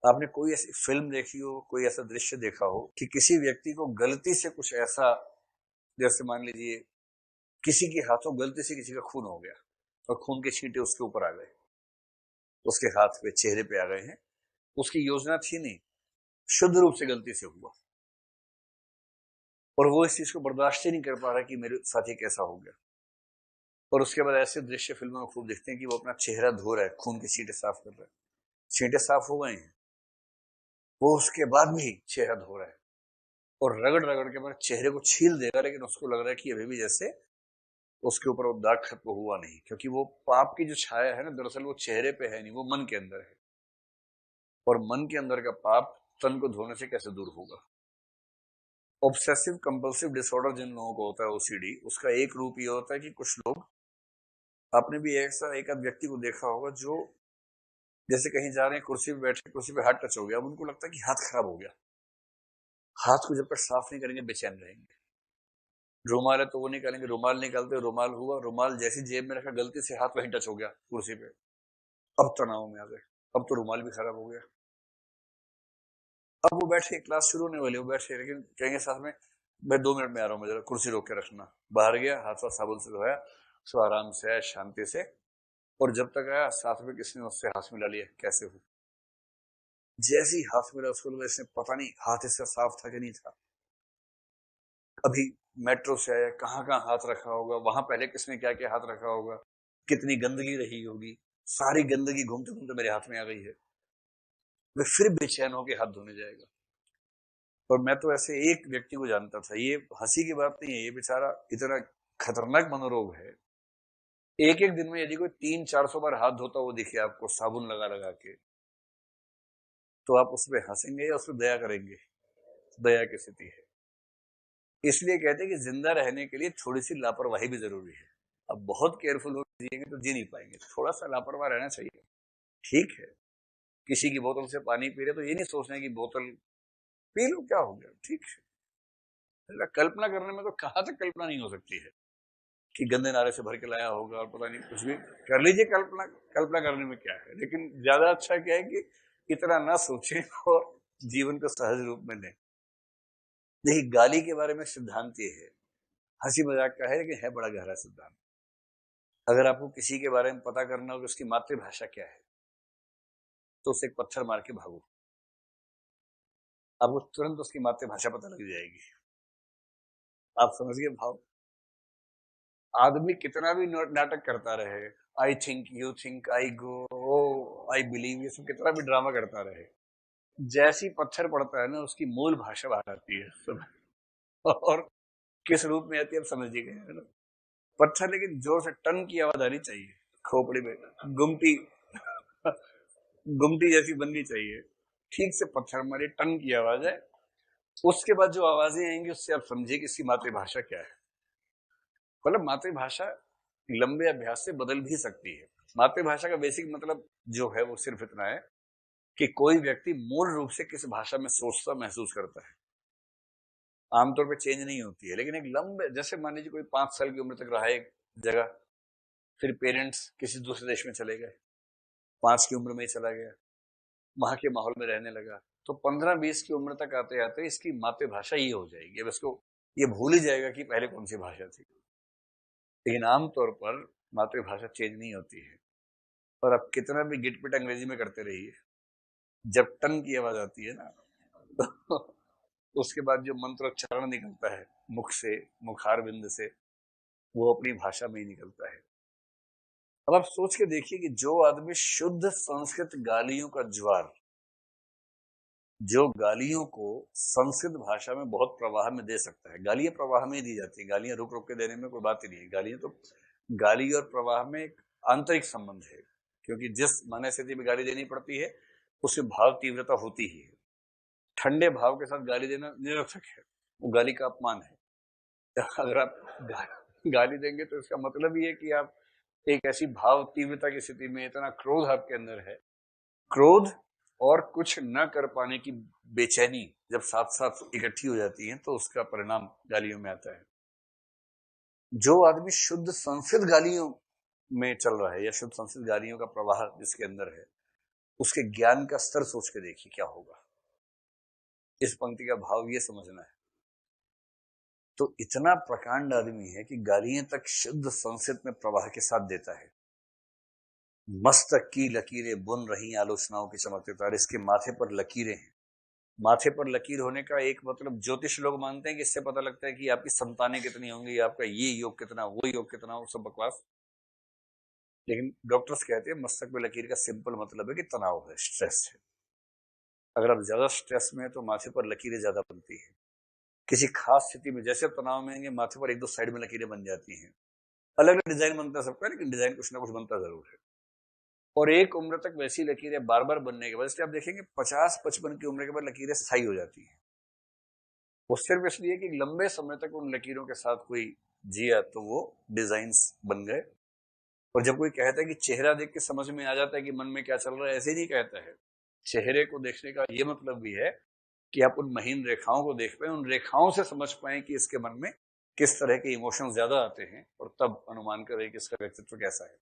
आपने कोई ऐसी फिल्म देखी हो, कोई ऐसा दृश्य देखा हो कि किसी व्यक्ति को गलती से कुछ ऐसा, जैसे मान लीजिए किसी के हाथों गलती से किसी का खून हो गया और खून के छींटे उसके ऊपर आ गए, उसके हाथ पे चेहरे पे आ गए हैं, उसकी योजना थी नहीं, शुद्ध रूप से गलती से हुआ, और वो इस चीज को बर्दाश्त ही नहीं कर पा रहा कि मेरे साथ ये कैसा हो गया। और उसके बाद ऐसे दृश्य फिल्मों में खूब दिखते हैं कि वो अपना चेहरा धो रहा है, खून के छींटे साफ कर रहा है, छींटे साफ हो गए हैं, वो उसके बाद भी चेहरा धो रहा है और रगड़ रगड़ के अपने चेहरे को छील देगा, लेकिन उसको लग रहा है कि अभी भी जैसे उसके ऊपर वो दाग खत्म हुआ नहीं, क्योंकि वो पाप की जो छाया है ना, दरअसल वो चेहरे पे है नहीं, वो मन के अंदर है, और मन के अंदर का पाप तन को धोने से कैसे दूर होगा। ऑब्सेसिव कंपल्सिव डिसऑर्डर जिन लोगों को होता है, ओसीडी, उसका एक रूप ये होता है कि कुछ लोग, आपने भी ऐसा एक आध व्यक्ति को देखा होगा जो जैसे कहीं जा रहे हैं, कुर्सी पे बैठे, कुर्सी पे हाथ टच हो गया, अब उनको लगता है कि हाथ खराब हो गया, हाथ को जब तक साफ नहीं करेंगे बेचैन रहेंगे। रुमाल है तो वो निकालेंगे, रुमाल निकालते रुमाल हुआ, रुमाल जैसी जेब में रखा, गलती से हाथ वहीं टच हो गया कुर्सी पे, अब तनाव में आ गए, अब तो रुमाल भी खराब हो गया। अब वो बैठे, क्लास शुरू होने वाली, वो बैठे, लेकिन कहेंगे साथ में, मैं 2 मिनट में आ रहा हूँ, मैं जरा कुर्सी रोक के रखना। बाहर गया, हाथ वाथ साबुन से धोया, सो आराम से आया शांति से, और जब तक आया साथ में किसी ने उससे हाथ मिला लिया, कैसे हो, जैसे ही हाथ मिला उसको लगा इसने पता नहीं हाथ इसका साफ था कि नहीं था, अभी मेट्रो से आया, कहाँ कहाँ हाथ रखा होगा, वहां पहले किसने क्या क्या हाथ रखा होगा, कितनी गंदगी रही होगी, सारी गंदगी घूमते घूमते मेरे हाथ में आ गई है, वे फिर बेचैन होकर हाथ धोने जाएगा। और मैं तो ऐसे एक व्यक्ति को जानता था, ये हंसी की बात नहीं है, ये बेचारा इतना खतरनाक मनोरोग है, एक एक दिन में यदि कोई 300-400 बार हाथ धोता वो दिखे आपको साबुन लगा लगा के, तो आप उस पर हंसेंगे या उस पर दया करेंगे? दया की स्थिति है। इसलिए कहते हैं कि जिंदा रहने के लिए थोड़ी सी लापरवाही भी जरूरी है। अब बहुत केयरफुल हो जिएंगे तो जी नहीं पाएंगे, थोड़ा सा लापरवाह रहना चाहिए। ठीक है, किसी की बोतल से पानी पी रहे तो ये नहीं सोचना कि बोतल पी लो, क्या हो गया, ठीक है। कल्पना करने में तो कहां तक कल्पना नहीं हो सकती है कि गंदे नाले से भर के लाया होगा और पता नहीं कुछ भी कर लीजिए, कल्पना कल्पना करने में क्या है, लेकिन ज्यादा अच्छा क्या है कि इतना ना सोचें और जीवन को सहज रूप में लें। देखिए, गाली के बारे में सिद्धांत ये है, हंसी मजाक का है लेकिन है बड़ा गहरा सिद्धांत। अगर आपको किसी के बारे में पता करना हो कि उसकी मातृभाषा क्या है, तो उसे एक पत्थर मार के भागो, आपको तुरंत उसकी मातृभाषा पता लग जाएगी। आप समझ गए भाव? आदमी कितना भी नाटक करता रहे, I think, you think, I go, I believe, ये सब कितना भी ड्रामा करता रहे, जैसी पत्थर पड़ता है ना, उसकी मूल भाषा बाहर आती है सब। और किस रूप में आती है आप समझ ही गए, है ना? पत्थर, लेकिन जोर से टन की आवाज आनी चाहिए, खोपड़ी में गुमटी गुमटी जैसी बननी चाहिए, ठीक से पत्थर मारी, टन की आवाज है। उसके बाद जो आवाजें आएंगी उससे आप समझिए कि इसकी मातृभाषा क्या है। मतलब मातृभाषा लंबे अभ्यास से बदल भी सकती है। मातृभाषा का बेसिक मतलब जो है वो सिर्फ इतना है कि कोई व्यक्ति मूल रूप से किस भाषा में सोचता महसूस करता है, आमतौर पे चेंज नहीं होती है, लेकिन एक लंबे, जैसे मान लीजिए कोई 5 साल की उम्र तक रहा एक जगह, फिर पेरेंट्स किसी दूसरे देश में चले गए, 5 की उम्र में ही चला गया, वहां के माहौल में रहने लगा, तो 15-20 की उम्र तक आते आते इसकी मातृभाषा ये हो जाएगी, अब इसको ये भूल ही जाएगा कि पहले कौन सी भाषा थी। लेकिन आमतौर पर मातृभाषा चेंज नहीं होती है, और आप कितना भी गिटपिट अंग्रेजी में करते रहिए, जब टन की आवाज आती है ना, तो उसके बाद जो मंत्रोच्चारण निकलता है मुख से, मुखार बिंद से, वो अपनी भाषा में ही निकलता है। अब आप सोच के देखिए कि जो आदमी शुद्ध संस्कृत गालियों का ज्वार, जो गालियों को संस्कृत भाषा में बहुत प्रवाह में दे सकता है, गालियां प्रवाह में ही दी जाती है, गालियां रुक रुक के देने में कोई बात ही नहीं है, गालियां तो, गाली और प्रवाह में एक आंतरिक संबंध है, क्योंकि जिस मन स्थिति में गाली देनी पड़ती है उससे भाव तीव्रता होती ही है। ठंडे भाव के साथ गाली देना निरर्थक है, वो गाली का अपमान है। अगर आप गाली देंगे तो इसका मतलब ये है कि आप एक ऐसी भाव तीव्रता की स्थिति में, इतना क्रोध आपके अंदर है, क्रोध और कुछ न कर पाने की बेचैनी जब साथ साथ इकट्ठी हो जाती है तो उसका परिणाम गालियों में आता है। जो आदमी शुद्ध संस्कृत गालियों में चल रहा है, या शुद्ध संस्कृत गालियों का प्रवाह जिसके अंदर है, उसके ज्ञान का स्तर सोच के देखिए क्या होगा। इस पंक्ति का भाव ये समझना है। तो इतना प्रकांड आदमी है कि गालियां तक शुद्ध संस्कृत में प्रवाह के साथ देता है। मस्तक की लकीरें बुन रही आलोचनाओं की चमकते तारे, इसके माथे पर लकीरें हैं। माथे पर लकीर होने का एक मतलब ज्योतिष लोग मानते हैं कि इससे पता लगता है कि आपकी संतानें कितनी होंगी, आपका ये योग कितना, वो योग कितना, वो सब बकवास। लेकिन डॉक्टर्स कहते हैं मस्तक पे लकीर का सिंपल मतलब है कि तनाव है, स्ट्रेस है। अगर आप ज्यादा स्ट्रेस में है तो माथे पर लकीरें ज्यादा बनती है। किसी खास स्थिति में जैसे तनाव में आएंगे माथे पर एक दो साइड में लकीरें बन जाती हैं। अलग अलग डिजाइन बनता है सबका, लेकिन डिजाइन कुछ ना कुछ बनता जरूर है। और एक उम्र तक वैसी लकीरें बार बार बनने के बाद, इसलिए आप देखेंगे 50-55 की उम्र के बाद लकीरें स्थायी हो जाती हैं। वो सिर्फ इसलिए कि लंबे समय तक उन लकीरों के साथ कोई जिया तो वो डिजाइन्स बन गए। और जब कोई कहता है कि चेहरा देख के समझ में आ जाता है कि मन में क्या चल रहा है, ऐसे नहीं कहता है। चेहरे को देखने का ये मतलब भी है कि आप उन महीन रेखाओं को देख पाए, उन रेखाओं से समझ पाए कि इसके मन में किस तरह के इमोशंस ज्यादा आते हैं, और तब अनुमान करें कि इसका व्यक्तित्व कैसा है।